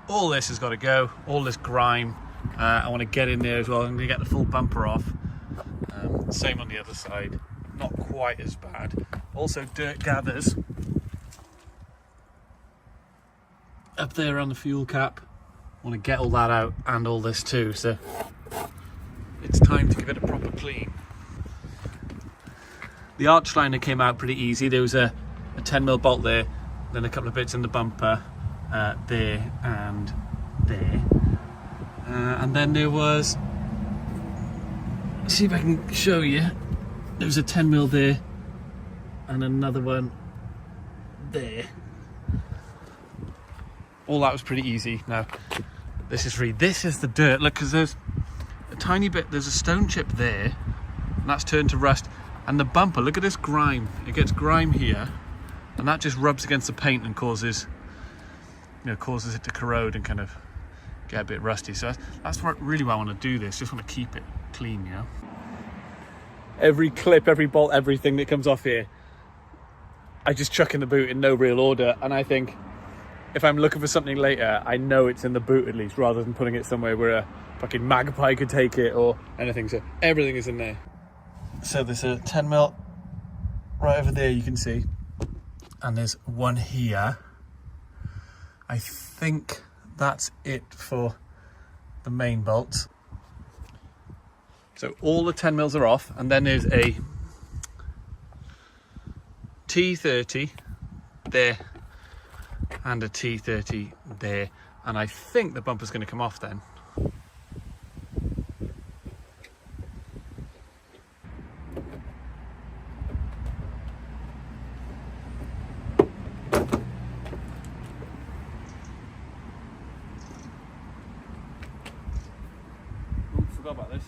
all this has got to go, all this grime. I want to get in there as well. I'm going to get the full bumper off. Same on the other side, not quite as bad. Also dirt gathers up there on the fuel cap. I want to get all that out and all this too, so it's time to give it a proper clean. The arch liner came out pretty easy. There was a 10mm bolt there, then a couple of bits in the bumper, there and there. And then there was, see if I can show you, there was a 10mm there and another one there. All that was pretty easy. Now this is the dirt. Look, because there's a tiny bit, there's a stone chip there and that's turned to rust. And the bumper, look at this grime. It gets grime here and that just rubs against the paint and causes it to corrode and kind of get a bit rusty. So that's really why I want to do this. Just want to keep it clean, you know. Every clip, every bolt, everything that comes off here, I just chuck in the boot in no real order. And I think if I'm looking for something later, I know it's in the boot at least, rather than putting it somewhere where a fucking magpie could take it or anything. So everything is in there. So there's a 10mm right over there, you can see, and there's one here. I think that's it for the main bolts. So all the 10mm are off, and then there's a T30 there and a T30 there, and I think the bumper's going to come off then. About this.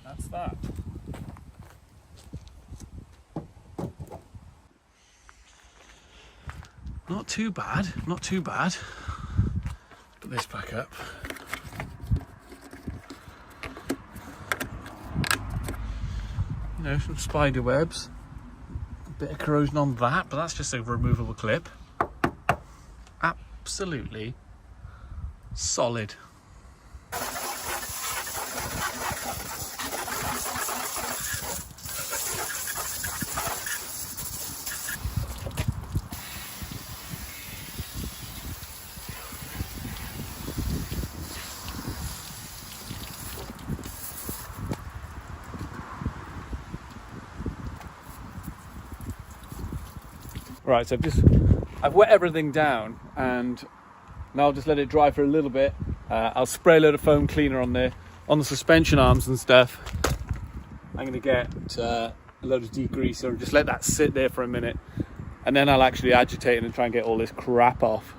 That's that. Not too bad, not too bad. Put this back up. You know, some spider webs. A bit of corrosion on that, but that's just a removable clip. Absolutely solid. Right, so I've wet everything down and now I'll just let it dry for a little bit. I'll spray a load of foam cleaner on there, on the suspension arms and stuff. I'm going to get a load of degreaser and just let that sit there for a minute. And then I'll actually agitate it and try and get all this crap off.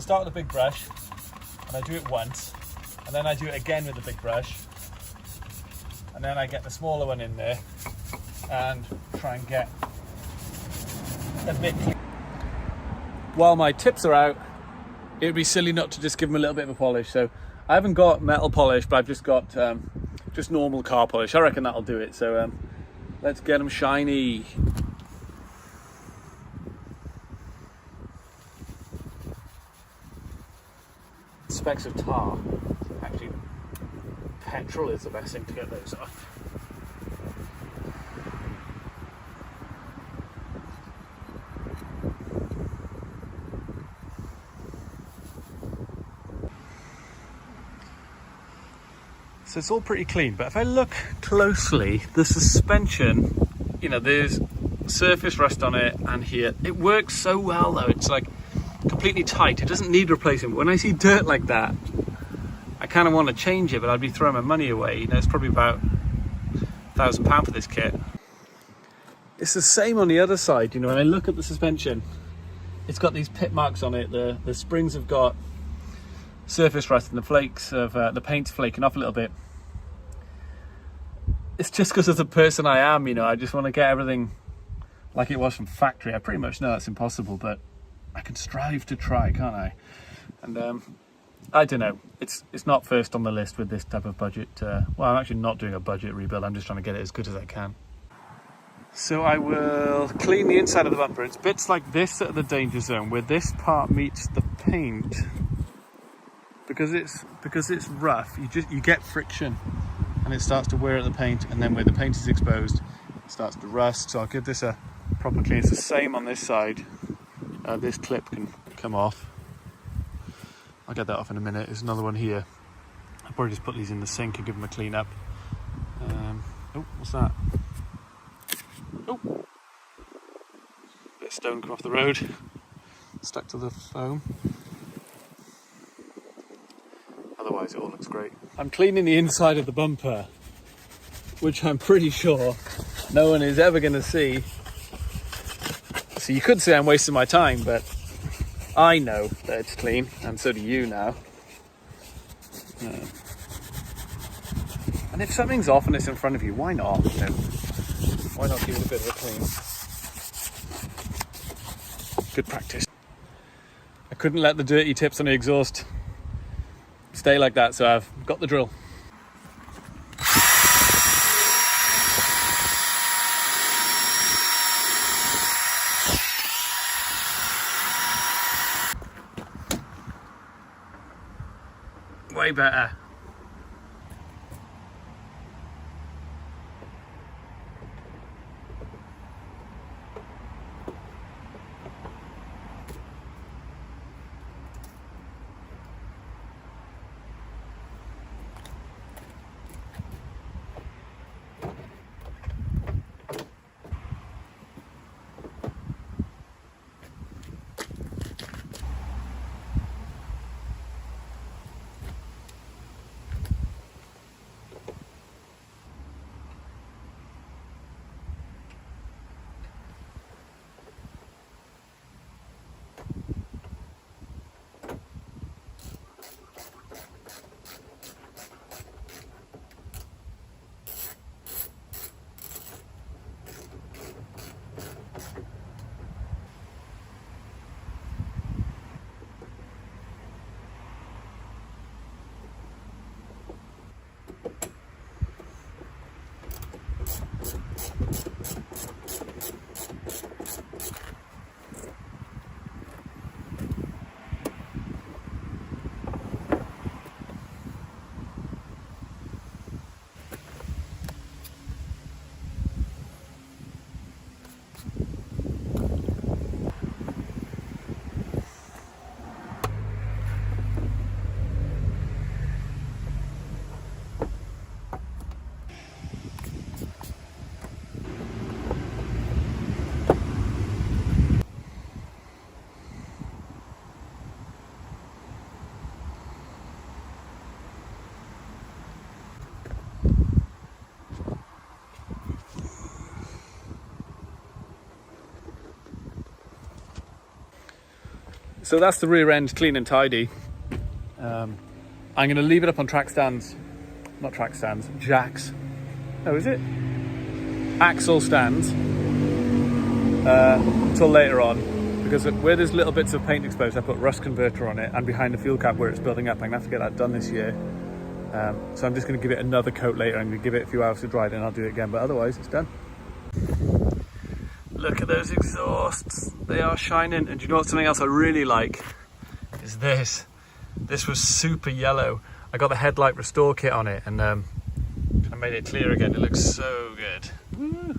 start with a big brush, and I do it once, and then I do it again with a big brush, and then I get the smaller one in there and try and get a bit clean. While my tips are out, it would be silly not to just give them a little bit of a polish. So I haven't got metal polish, but I've just got just normal car polish. I reckon that'll do it. So let's get them shiny. Specks of tar. Actually, petrol is the best thing to get those off. So it's all pretty clean, but if I look closely, the suspension, you know, there's surface rust on it, and here it works so well though. It's like completely tight. It doesn't need replacing. When I see dirt like that, I kind of want to change it, but I'd be throwing my money away. You know, it's probably about £1,000 for this kit. It's the same on the other side. You know, when I look at the suspension, it's got these pit marks on it. The springs have got surface rust, and the flakes of the paint's flaking off a little bit. It's just because of the person I am, you know. I just want to get everything like it was from factory. I pretty much know that's impossible, but I can strive to try, can't I? And I don't know, it's not first on the list with this type of budget. Well, I'm actually not doing a budget rebuild. I'm just trying to get it as good as I can. So I will clean the inside of the bumper. It's bits like this that are the danger zone, where this part meets the paint. Because it's rough, you get friction, and it starts to wear at the paint, and then where the paint is exposed, it starts to rust. So I'll give this a proper clean. It's the same on this side. This clip can come off. I'll get that off in a minute. There's another one here. I'll probably just put these in the sink and give them a clean up. Oh, what's that? Oh, bit of stone come off the road, stuck to the foam. Otherwise it all looks great. I'm cleaning the inside of the bumper, which I'm pretty sure no one is ever going to see. So you could say I'm wasting my time, but I know that it's clean, and so do you now. And if something's off and it's in front of you, why not? You know, why not give it a bit of a clean? Good practice. I couldn't let the dirty tips on the exhaust stay like that, so I've got the drill. Way better. So that's the rear end clean and tidy. I'm going to leave it up on track stands, not track stands, jacks. Oh, is it? Axle stands until later on, because where there's little bits of paint exposed, I put rust converter on it, and behind the fuel cap where it's building up, I'm going to have to get that done this year. So I'm just going to give it another coat later. I'm going to give it a few hours to dry, then I'll do it again, but otherwise it's done. Look at those exhausts, they are shining. And do you know what, something else I really like is this. This was super yellow. I got the headlight restore kit on it, and I made it clear again. It looks so good. Woo.